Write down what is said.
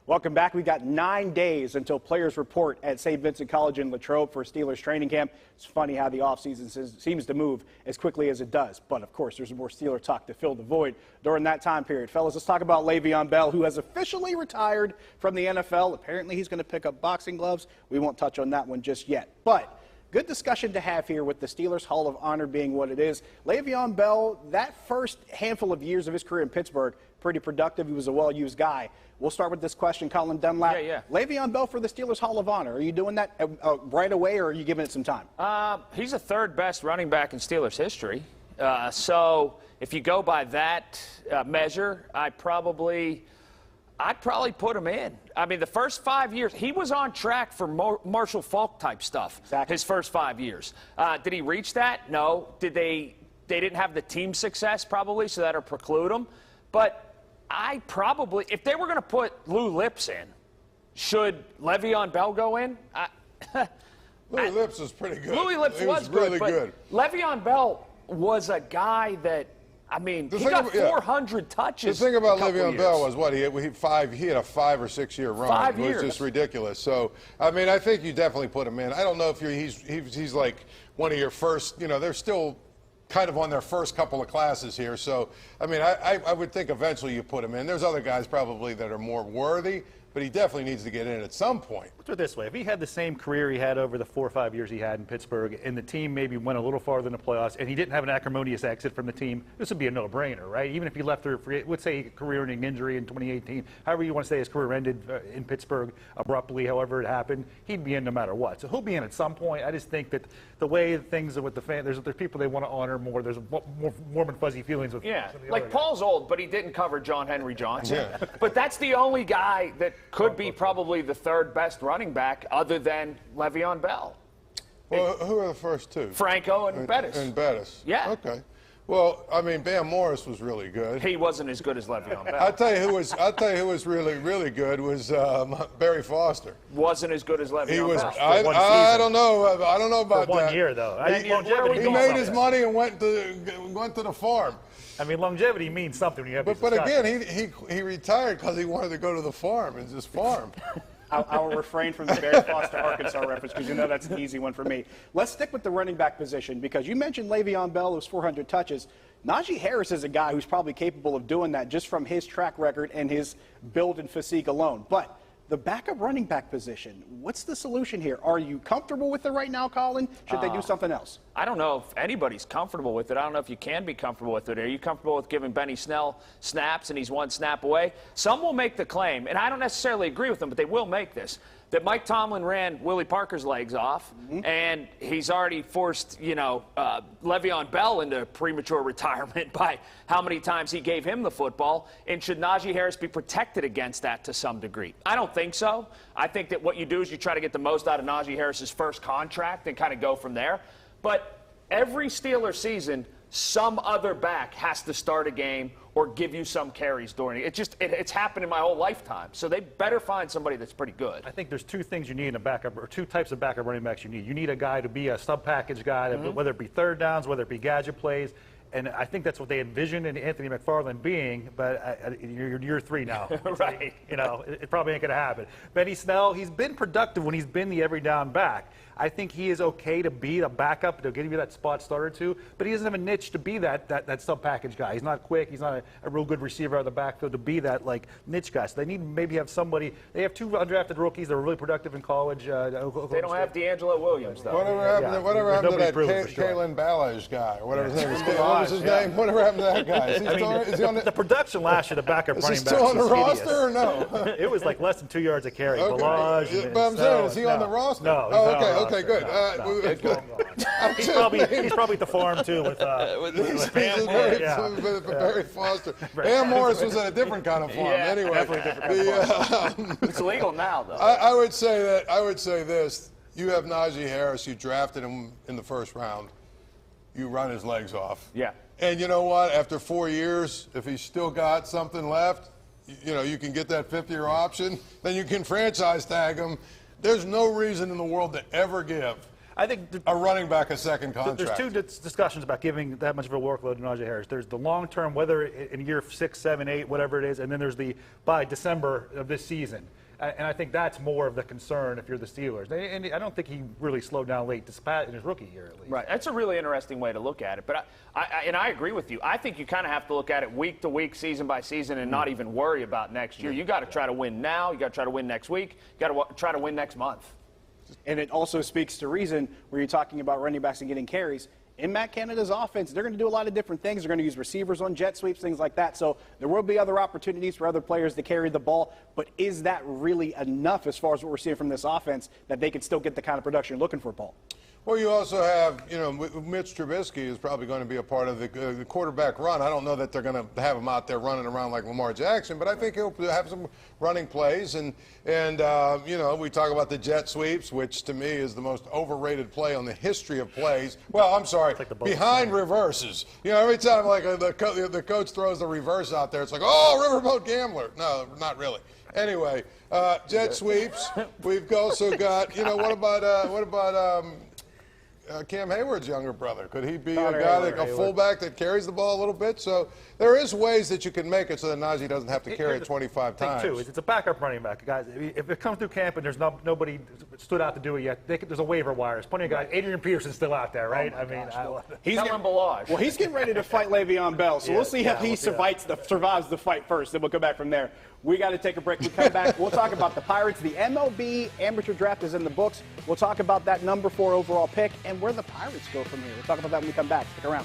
Welcome back. We've got 9 days until players report at St. Vincent College in Latrobe for Steelers training camp. It's funny how the offseason seems to move as quickly as it does. But, of course, there's more Steeler talk to fill the void during that time period. Fellas, let's talk about LeVeon Bell, who has officially retired from the NFL. Apparently, he's going to pick up boxing gloves. We won't touch on that one just yet. But good discussion to have here with the Steelers Hall of Honor being what it is. LeVeon Bell, that first handful of years of his career in Pittsburgh, pretty productive. He was a well-used guy. We'll start with this question, Colin Dunlap. LeVeon Bell for the Steelers Hall of Honor. Are you doing that right away, or are you giving it some time? He's the third best running back in Steelers history. So if you go by that measure, I'd probably put him in. I mean, the first 5 years, he was on track for Marshall Faulk type stuff. Exactly. His first 5 years. Did he reach that? No. Did they didn't have the team success probably, so that'll preclude him. But I probably, if they were going to put Lou Lips in, should LeVeon Bell go in? Louis Lips was pretty good. Louis Lips was really good, good. LeVeon Bell was a guy that, I mean, he got 400 touches. The thing about LeVeon Bell was what? He had a 5 or 6 year run. 5 years. It was just ridiculous. So, I mean, I think you definitely put him in. I don't know if he's like one of your first, they're still kind of on their first couple of classes here. So, I mean, I would think eventually you put him in. There's other guys probably that are more worthy, but he definitely needs to get in at some point. Let's put it this way. If he had the same career he had over the 4 or 5 years he had in Pittsburgh, and the team maybe went a little farther in the playoffs, and he didn't have an acrimonious exit from the team, this would be a no-brainer, right? Even if he left let's say career-ending injury in 2018, however you want to say his career ended in Pittsburgh abruptly, however it happened, he'd be in no matter what. So he'll be in at some point. I just think that the way things are with the fans, there's people they want to honor more. There's more warm and fuzzy feelings with like Paul's old, but he didn't cover John Henry Johnson. But that's the only guy that could be probably the third best running back other than LeVeon Bell. Well, who are the first two? Franco and Bettis. And Bettis. Yeah. Okay. Well, I mean, Bam Morris was really good. He wasn't as good as LeVeon Bell. I'll tell you who was really, really good was Barry Foster. Wasn't as good as LeVeon Bell. I don't know. I don't know about that. For 1 year, though. He made his money and went to the farm. I mean, longevity means something when you have But again, he retired because he wanted to go to the farm and just farm. I'll refrain from the Barry Foster, Arkansas reference because that's an easy one for me. Let's stick with the running back position because you mentioned LeVeon Bell, who's 400 touches. Najee Harris is a guy who's probably capable of doing that just from his track record and his build and physique alone. But the backup running back position, what's the solution here? Are you comfortable with it right now, Colin? Should they do something else? I don't know if anybody's comfortable with it. I don't know if you can be comfortable with it. Are you comfortable with giving Benny Snell snaps and he's one snap away? Some will make the claim, and I don't necessarily agree with them, but they will make this, that Mike Tomlin ran Willie Parker's legs off, and he's already forced, LeVeon Bell into premature retirement by how many times he gave him the football. And should Najee Harris be protected against that to some degree? I don't think so. I think that what you do is you try to get the most out of Najee Harris's first contract and kind of go from there. But every Steelers season, some other back has to start a game or give you some carries during it. It's happened in my whole lifetime. So they better find somebody that's pretty good. I think there's two things you need in a backup, or two types of backup running backs you need. You need a guy to be a sub-package guy, whether it be third downs, whether it be gadget plays. And I think that's what they envisioned in Anthony McFarland being, but you're year 3 now. Right. It probably ain't going to happen. Benny Snell, he's been productive when he's been the every down back. I think he is okay to be a backup, to give you that spot starter too, but he doesn't have a niche to be that sub-package guy. He's not quick. He's not a real good receiver out of the backfield to be that, niche guy. So they need maybe have somebody. They have 2 undrafted rookies that were really productive in college. They don't have D'Angelo Williams, though. Whatever happened to that Kalen Ballage guy, or whatever his name is? What was his name? Whatever happened to that guy? Is he on the production last year, the backup running back. Is he still on the roster or no? It was like less than 2 yards a carry. Ballage. But I'm saying, is he on the roster? No. Okay, good. He's probably at the farm too with Barry Foster. Bam Morris was at a different kind of farm. Anyway, definitely different kind of farm. It's legal now, though. I would say this: you have Najee Harris. You drafted him in the first round. You run his legs off. Yeah. And you know what? After 4 years, if he's still got something left, you can get that 5th-year option. Then you can franchise tag him. There's no reason in the world to ever give I think a running back a second contract. There's two discussions about giving that much of a workload to Najee Harris. There's the long term, whether in year 6, 7, 8, whatever it is, and then there's the by December of this season. And I think that's more of the concern if you're the Steelers. And I don't think he really slowed down late in his rookie year, at least. Right. That's a really interesting way to look at it. But I agree with you. I think you kind of have to look at it week to week, season by season, and not even worry about next year. You got to try to win now. You got to try to win next week. You got to try to win next month. And it also speaks to reason where you're talking about running backs and getting carries. In Matt Canada's offense, they're going to do a lot of different things. They're going to use receivers on jet sweeps, things like that. So there will be other opportunities for other players to carry the ball. But is that really enough as far as what we're seeing from this offense that they can still get the kind of production you're looking for, Paul? Well, you also have, Mitch Trubisky is probably going to be a part of the quarterback run. I don't know that they're going to have him out there running around like Lamar Jackson, but I think he'll have some running plays. And we talk about the jet sweeps, which to me is the most overrated play on the history of plays. Well, I'm sorry, behind reverses. Every time the coach throws the reverse out there, it's like, oh, riverboat gambler. No, not really. Anyway, jet sweeps. We've also got, what about Cam Hayward's younger brother? Could he be a fullback that carries the ball a little bit? So there is ways that you can make it so that Najee doesn't have to carry it 25 times. Too, it's a backup running back, guys. If it comes through camp and there's nobody stood out to do it yet, there's a waiver wire. There's plenty of guys. Adrian Peterson's still out there, right? He's getting ready to fight LeVeon Bell, so we'll see if he survives the fight first. Then we'll come back from there. We got to take a break. We come back. We'll talk about the Pirates. The MLB amateur draft is in the books. We'll talk about that number 4 overall pick and where the Pirates go from here. We'll talk about that when we come back. Stick around.